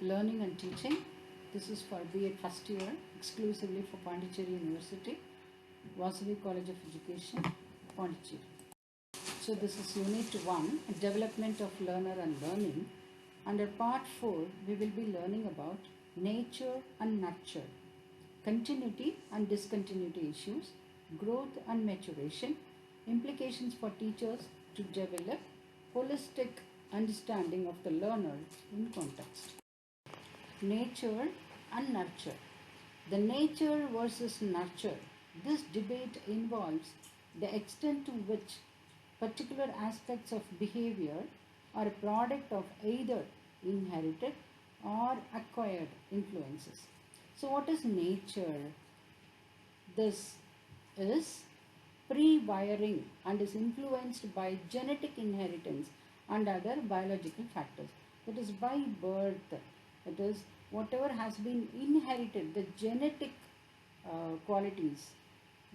Learning and Teaching. This is for B.Ed first year, exclusively for Pondicherry University, Vasavi College of Education, Pondicherry. So this is Unit 1, Development of Learner and Learning. Under Part 4, we will be learning about nature and nurture, continuity and discontinuity issues, growth and maturation, implications for teachers to develop holistic understanding of the learner in context. Nature and nurture. The nature versus nurture. This debate involves the extent to which particular aspects of behavior are a product of either inherited or acquired influences. So, what is nature? This is pre-wiring and is influenced by genetic inheritance and other biological factors. It is by birth. It is whatever has been inherited, the genetic qualities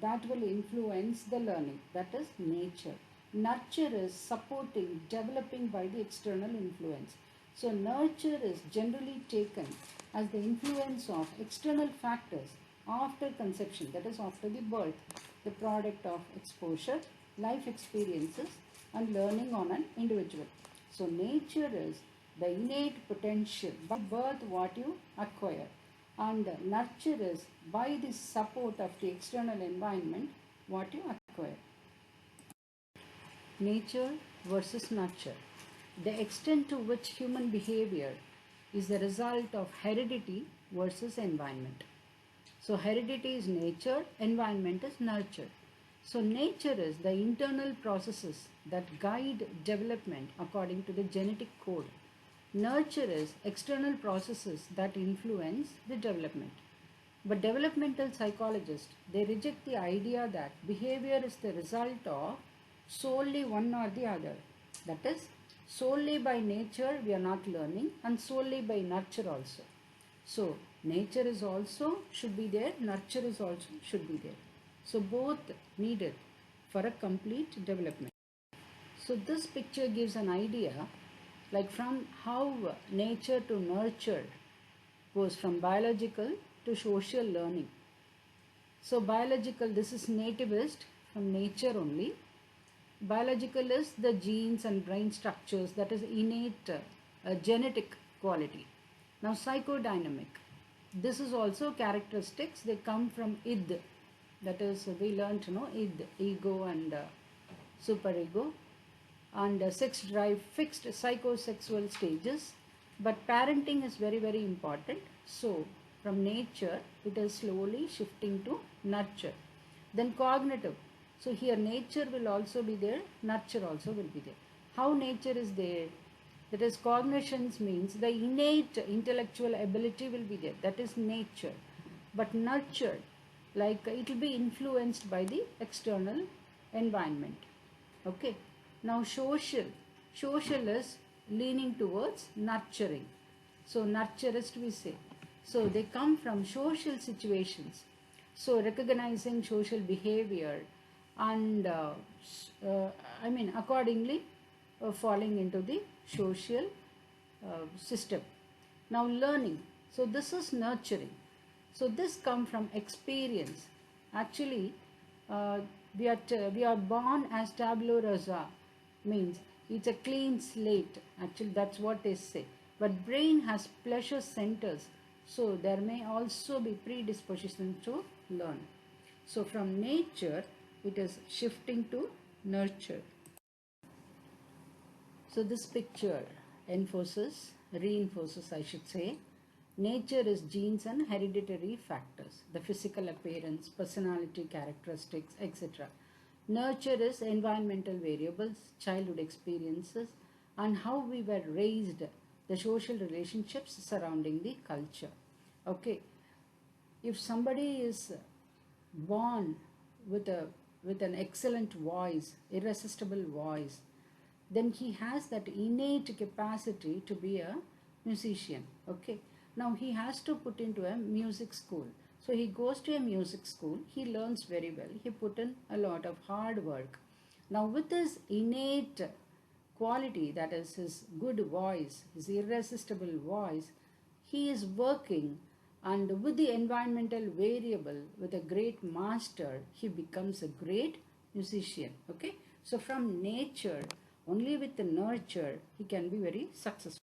that will influence the learning. That is nature. Nurture is supporting, developing by the external influence. So nurture is generally taken as the influence of external factors after conception, that is after the birth, the product of exposure, life experiences and learning on an individual. So nature is the innate potential, by birth what you acquire, and nurture is by the support of the external environment what you acquire. Nature versus nurture. The extent to which human behavior is the result of heredity versus environment. So heredity is nature, environment is nurture. So nature is the internal processes that guide development according to the genetic code. Nurture is external processes that influence the development. But developmental psychologists, they reject the idea that behavior is the result of solely one or the other. That is, solely by nature we are not learning, and solely by nurture also. So nature is also should be there, nurture is also should be there. So both needed for a complete development. So this picture gives an idea like from how nature to nurture goes from biological to social learning. So biological, this is nativist, from nature only. Biological is the genes and brain structures, that is innate genetic quality. Now psychodynamic, this is also characteristics, they come from id, that is we learned id, ego and superego, and sex drive, fixed psychosexual stages. But parenting is very, very important. So from nature it is slowly shifting to nurture. Then cognitive, so here nature will also be there, nurture also will be there. How nature is there? That is, cognitions means the innate intellectual ability will be there, that is nature. But nurture, like it will be influenced by the external environment. Okay. Now social is leaning towards nurturing. So nurturist we say. So they come from social situations. So recognizing social behavior and accordingly falling into the social system. Now learning. So this is nurturing. So this come from experience. Actually, we are born as tabula rasa, means it's a clean slate. Actually, that's what they say. But brain has pleasure centers, so there may also be predisposition to learn. So from nature, it is shifting to nurture. So this picture reinforces, I should say, nature is genes and hereditary factors, the physical appearance, personality characteristics, etc. Nurture is environmental variables, childhood experiences, and how we were raised, the social relationships surrounding the culture. Okay, if somebody is born with an excellent voice, irresistible voice, then he has that innate capacity to be a musician. Okay, now he has to put into a music school. So he goes to a music school, he learns very well, he put in a lot of hard work. Now with his innate quality, that is his good voice, his irresistible voice, he is working, and with the environmental variable, with a great master, he becomes a great musician. Okay, so from nature, only with the nurture, he can be very successful.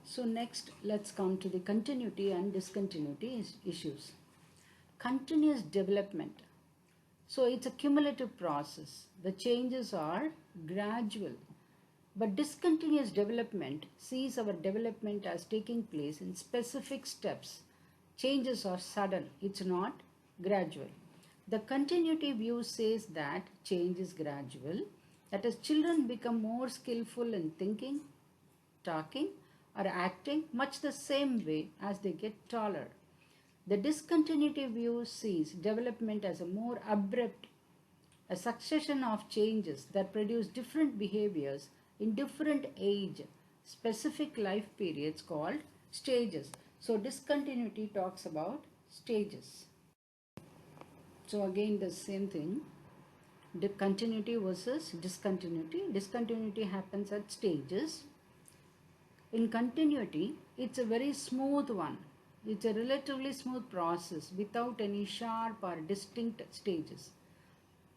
So next, let's come to the continuity and discontinuity issues. Continuous development. So it's a cumulative process. The changes are gradual. But discontinuous development sees our development as taking place in specific steps. Changes are sudden, it's not gradual. The continuity view says that change is gradual, that is, children become more skillful in thinking, talking, or acting much the same way as they get taller. The discontinuity view sees development as a more abrupt, a succession of changes that produce different behaviors in different age, specific life periods called stages. So discontinuity talks about stages. So again the same thing, the continuity versus discontinuity. Discontinuity happens at stages. In continuity, it's a very smooth one. It's a relatively smooth process without any sharp or distinct stages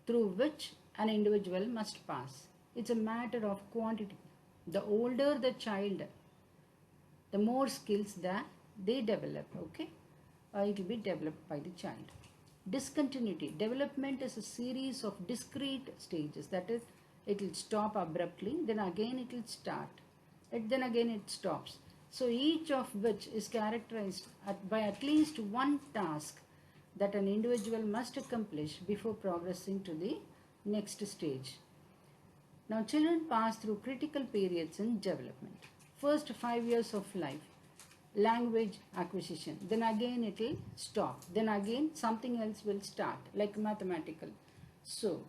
through which an individual must pass. It's a matter of quantity. The older the child, the more skills that they develop, okay? It will be developed by the child. Discontinuity. Development is a series of discrete stages. That is, it will stop abruptly, then again it will start. Then again it stops. So each of which is characterized by at least one task that an individual must accomplish before progressing to the next stage. Now children pass through critical periods in development. First 5 years of life, language acquisition, then again it will stop, then again something else will start, like mathematical. So,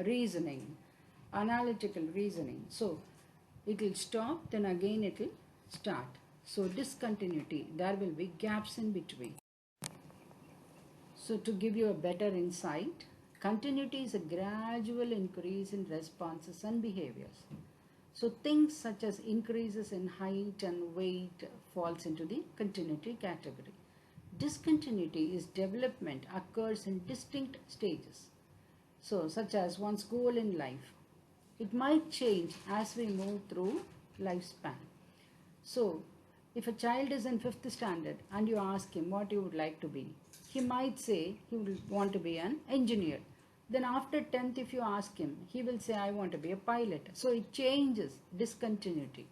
reasoning, analytical reasoning. So, it will stop, then again it will start. So, discontinuity, there will be gaps in between. So, to give you a better insight, continuity is a gradual increase in responses and behaviors. So things such as increases in height and weight falls into the continuity category. Discontinuity is development occurs in distinct stages. So such as one's goal in life. It might change as we move through lifespan. So if a child is in 5th standard and you ask him what he would like to be, he might say he would want to be an engineer. Then after 10th, if you ask him, he will say, I want to be a pilot. So it changes, discontinuity.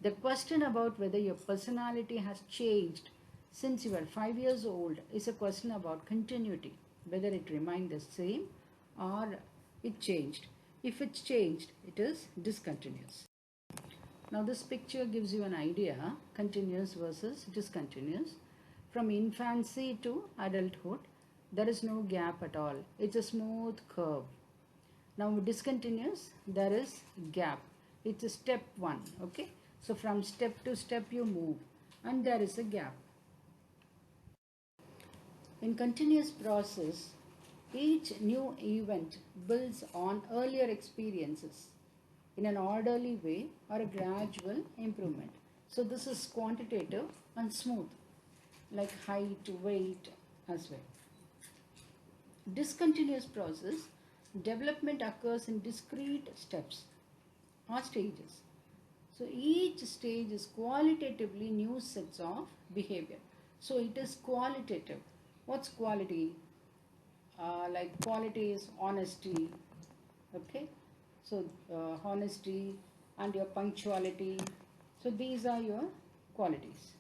The question about whether your personality has changed since you were 5 years old is a question about continuity, whether it remained the same or it changed. If it's changed, it is discontinuous. Now this picture gives you an idea, continuous versus discontinuous. From infancy to adulthood, there is no gap at all. It's a smooth curve. Now discontinuous, there is gap. It's a step 1, okay? So from step to step you move and there is a gap. In continuous process, each new event builds on earlier experiences in an orderly way or a gradual improvement. So this is quantitative and smooth, like height, weight as well. Discontinuous process, development occurs in discrete steps or stages. So each stage is qualitatively new sets of behavior. So it is qualitative. What's quality? Like quality is honesty, okay? So honesty and your punctuality. So these are your qualities.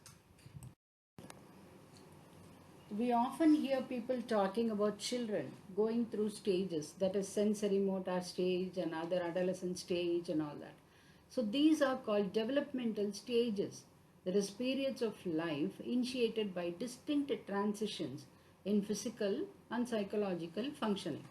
We often hear people talking about children going through stages, that is sensory motor stage and other adolescent stage and all that. So these are called developmental stages, that is periods of life initiated by distinct transitions in physical and psychological functioning.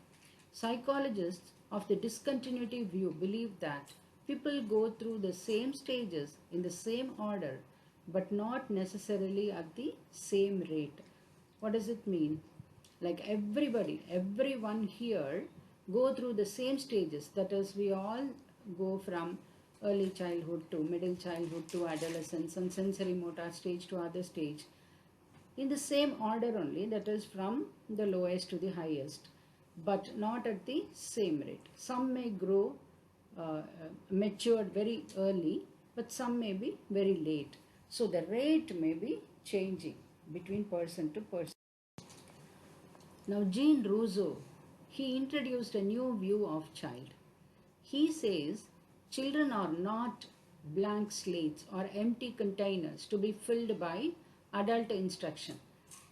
Psychologists of the discontinuity view believe that people go through the same stages in the same order but not necessarily at the same rate. What does it mean? Like everyone here go through the same stages. That is, we all go from early childhood to middle childhood to adolescence and sensory motor stage to other stage, in the same order only, that is from the lowest to the highest, but not at the same rate. Some may grow matured very early, but some may be very late. So the rate may be changing between person to person. Now Jean Rousseau, he introduced a new view of child. He says children are not blank slates or empty containers to be filled by adult instruction.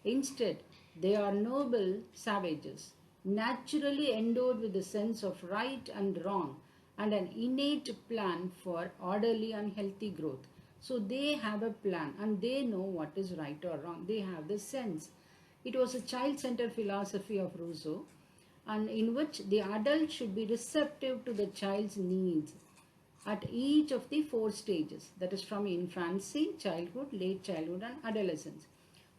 Instead, they are noble savages, naturally endowed with a sense of right and wrong and an innate plan for orderly and healthy growth. So they have a plan and they know what is right or wrong. They have the sense. It was a child centered philosophy of Rousseau, and in which the adult should be receptive to the child's needs at each of the four stages, that is from infancy, childhood, late childhood and adolescence.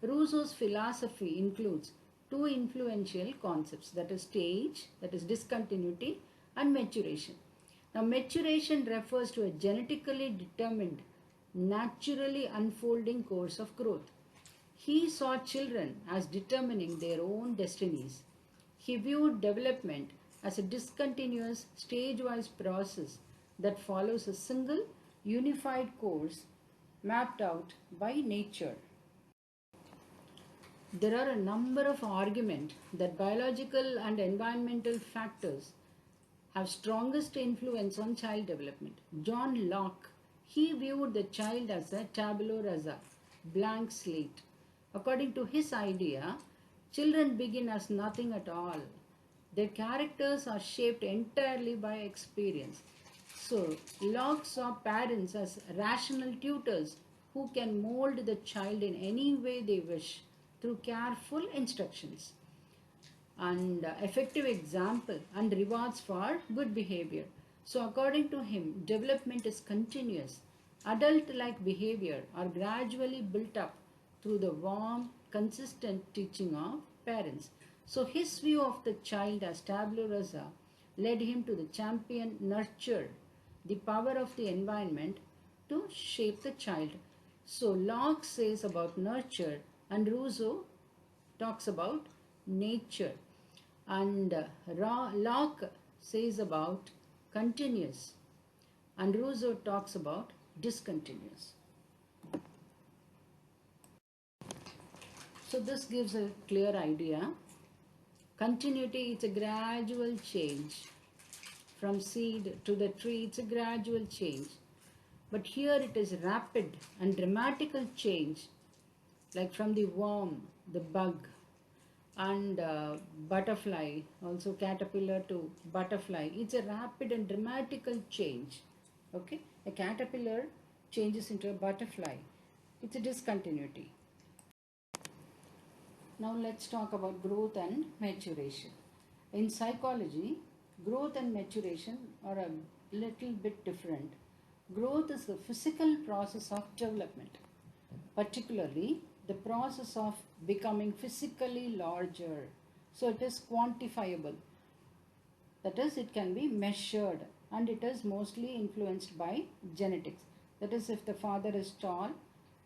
Rousseau's philosophy includes two influential concepts, that is stage, that is discontinuity, and maturation. Now maturation refers to a genetically determined, naturally unfolding course of growth. He saw children as determining their own destinies. He viewed development as a discontinuous, stage-wise process that follows a single, unified course mapped out by nature. There are a number of arguments that biological and environmental factors have strongest influence on child development. John Locke, he viewed the child as a tabula rasa, blank slate. According to his idea, children begin as nothing at all. Their characters are shaped entirely by experience. So, Locke saw parents as rational tutors who can mold the child in any way they wish through careful instructions and effective example and rewards for good behavior. So according to him, development is continuous. Adult-like behavior are gradually built up through the warm, consistent teaching of parents. So his view of the child as tabula rasa led him to the champion nurture, the power of the environment to shape the child. So Locke says about nurture and Rousseau talks about nature, and Locke says about continuous and Rousseau talks about discontinuous. So this gives a clear idea. Continuity, it's a gradual change. From seed to the tree, it's a gradual change. But here it is rapid and dramatical change, like from the worm, the bug, and butterfly, also caterpillar to butterfly. It's a rapid and dramatical change. Okay, a caterpillar changes into a butterfly. It's a discontinuity. Now let's talk about growth and maturation. In psychology, growth and maturation are a little bit different. Growth is the physical process of development, particularly the process of becoming physically larger. So it is quantifiable. That is, it can be measured, and it is mostly influenced by genetics. That is, if the father is tall,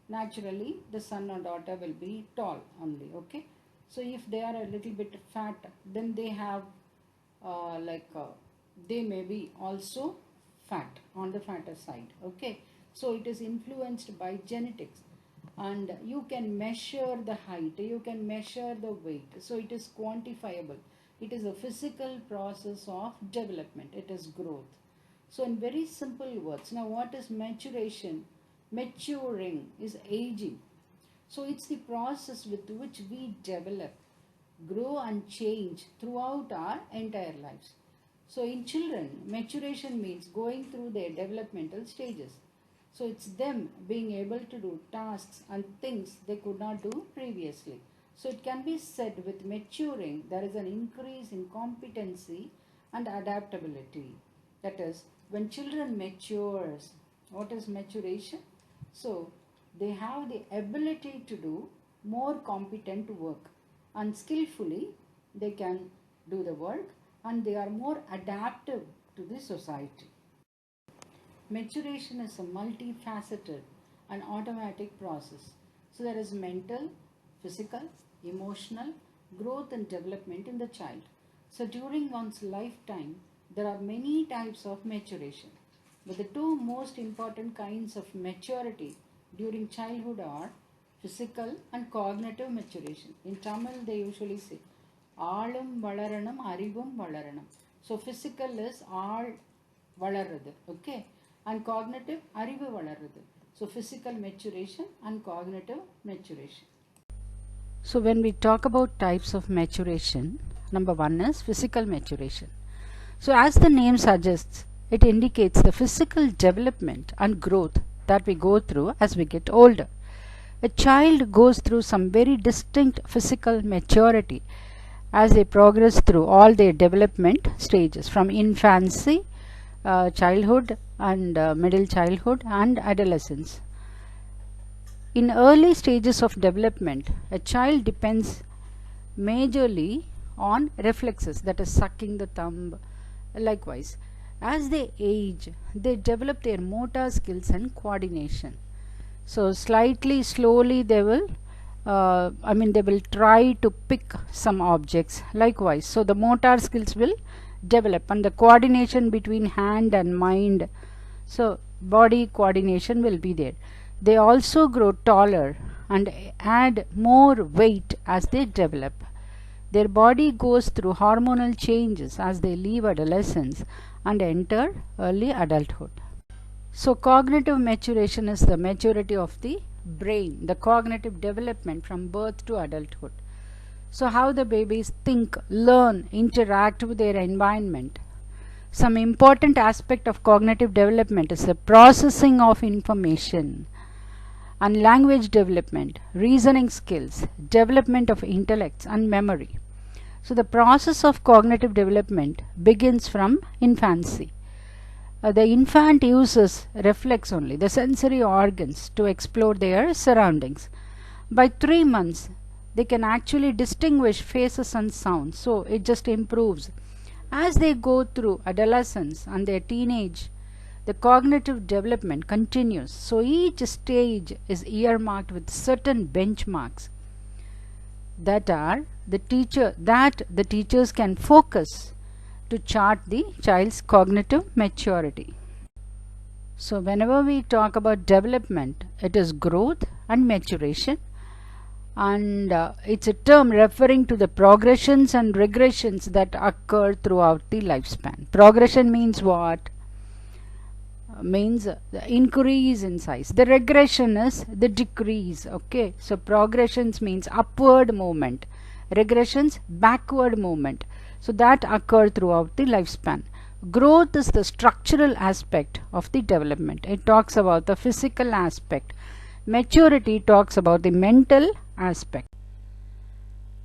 naturally the son or daughter will be tall only. Okay. So if they are a little bit fat, then they have they may be also fat, on the fatter side. Okay. So it is influenced by genetics, and you can measure the height, you can measure the weight. So it is quantifiable. It is a physical process of development. It is growth. So in very simple words, now what is maturation? Maturing is aging. So it's the process with which we develop, grow and change throughout our entire lives. So in children, maturation means going through their developmental stages. So it's them being able to do tasks and things they could not do previously. So it can be said with maturing, there is an increase in competency and adaptability. That is, when children matures, what is maturation? So they have the ability to do more competent work, and skillfully they can do the work, and they are more adaptive to the society. Maturation is a multifaceted and automatic process. So there is mental, physical, emotional growth and development in the child. So during one's lifetime, there are many types of maturation. But the two most important kinds of maturity during childhood are physical and cognitive maturation. In Tamil, they usually say, Aalum Valaranam, Arivum Valaranam. So physical is Aal Valaradu, okay? And cognitive, Arivu Valaradu. So physical maturation and cognitive maturation. So when we talk about types of maturation, number one is physical maturation. So as the name suggests, it indicates the physical development and growth that we go through as we get older. A child goes through some very distinct physical maturity as they progress through all their development stages from infancy, childhood and middle childhood and adolescence. In early stages of development, a child depends majorly on reflexes, that is sucking the thumb. Likewise, as they age, they develop their motor skills and coordination. So slightly, slowly they will they will try to pick some objects. Likewise, so the motor skills will develop and the coordination between hand and mind, so body coordination will be there. They also grow taller and add more weight as they develop. Their body goes through hormonal changes as they leave adolescence and enter early adulthood. So cognitive maturation is the maturity of the brain, the cognitive development from birth to adulthood. So how the babies think, learn, interact with their environment. Some important aspect of cognitive development is the processing of information and language development, reasoning skills, development of intellects and memory. So the process of cognitive development begins from infancy. The infant uses reflex only, the sensory organs, to explore their surroundings. By 3 months, they can actually distinguish faces and sounds, so it just improves. As they go through adolescence and their teenage, the cognitive development continues. So each stage is earmarked with certain benchmarks that the teachers can focus to chart the child's cognitive maturity. So whenever we talk about development, it is growth and maturation, and it's a term referring to the progressions and regressions that occur throughout the lifespan. Progression means what? Means the increase in size. The regression is the decrease. Okay, so progressions means upward movement, regressions backward movement. So that occur throughout the lifespan. Growth is the structural aspect of the development. It talks about the physical aspect. Maturity talks about the mental aspect.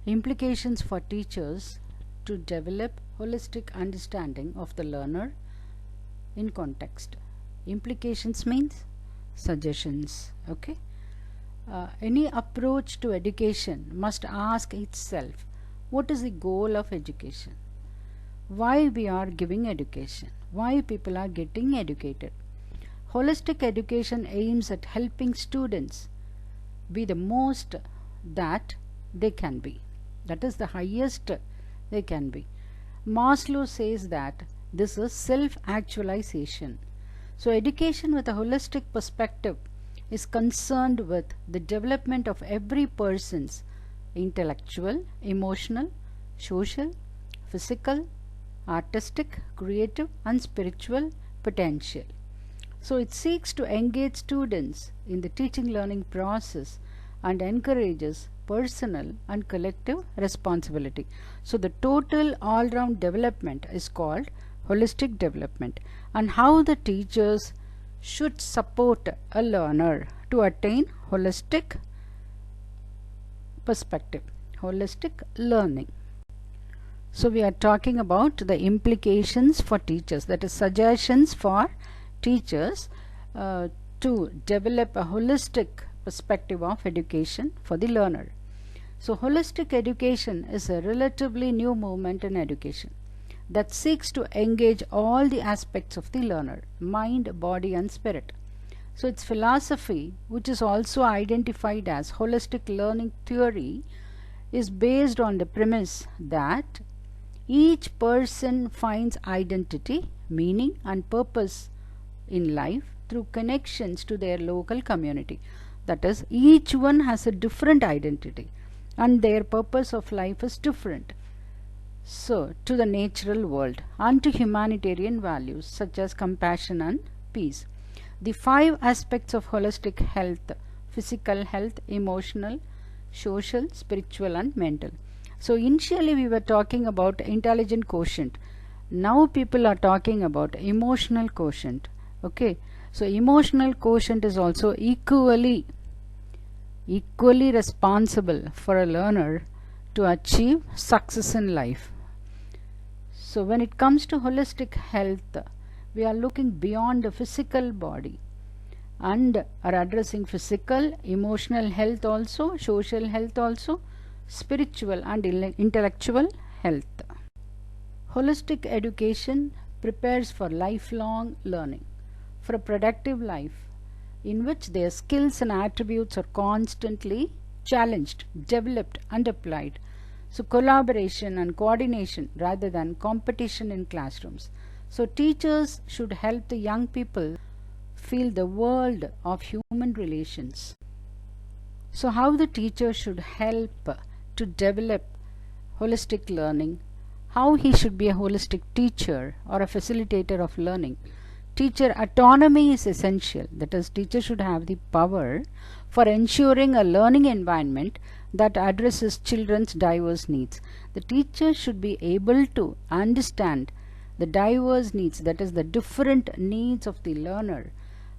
Implications for teachers to develop holistic understanding of the learner in context. Implications means suggestions. Okay. Any approach to education must ask itself, what is the goal of education? Why we are giving education? Why people are getting educated? Holistic education aims at helping students be the most that they can be. That is the highest they can be. Maslow says that this is self-actualization. So education with a holistic perspective is concerned with the development of every person's intellectual, emotional, social, physical, artistic, creative and spiritual potential. So it seeks to engage students in the teaching learning process and encourages personal and collective responsibility. So the total all-round development is called holistic development, and how the teachers should support a learner to attain holistic perspective, holistic learning. So we are talking about the implications for teachers, that is suggestions for teachers to develop a holistic perspective of education for the learner. So holistic education is a relatively new movement in education. that seeks to engage all the aspects of the learner, mind, body, and spirit. So its philosophy, which is also identified as holistic learning theory, is based on the premise that each person finds identity, meaning, and purpose in life through connections to their local community. That is, each one has a different identity and their purpose of life is different. So, to the natural world and to humanitarian values such as compassion and peace. The 5 aspects of holistic health: physical health, emotional, social, spiritual, and mental. So, initially we were talking about intelligent quotient. Now people are talking about emotional quotient. Okay, so emotional quotient is also equally responsible for a learner to achieve success in life. So when it comes to holistic health, we are looking beyond the physical body and are addressing physical, emotional health also, social health also, spiritual and intellectual health. Holistic education prepares for lifelong learning, for a productive life in which their skills and attributes are constantly challenged, developed, and applied. So, collaboration and coordination rather than competition in classrooms. So, teachers should help the young people feel the world of human relations. So, how the teacher should help to develop holistic learning, how he should be a holistic teacher or a facilitator of learning. Teacher autonomy is essential. That is, teacher should have the power for ensuring a learning environment that addresses children's diverse needs. The teacher should be able to understand the diverse needs, that is, the different needs of the learner,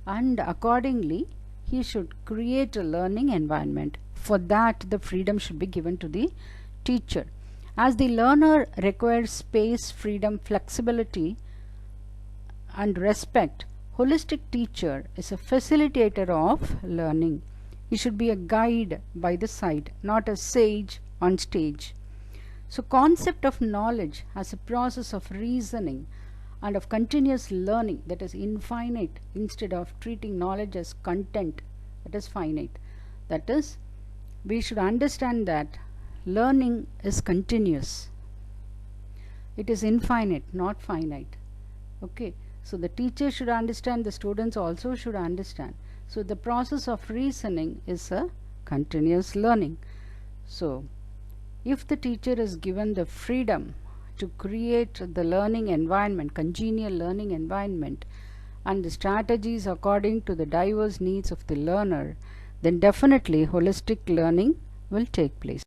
and accordingly he should create a learning environment. For that, the freedom should be given to the teacher. As the learner requires space, freedom, flexibility, and respect, holistic teacher is a facilitator of learning. He should be a guide by the side, not a sage on stage. So, concept of knowledge as a process of reasoning and of continuous learning, that is infinite, instead of treating knowledge as content that is finite. That is, we should understand that learning is continuous. It is infinite, not finite. Okay. So the teacher should understand, the students also should understand. So the process of reasoning is a continuous learning. So if the teacher is given the freedom to create the learning environment, congenial learning environment, and the strategies according to the diverse needs of the learner, then definitely holistic learning will take place.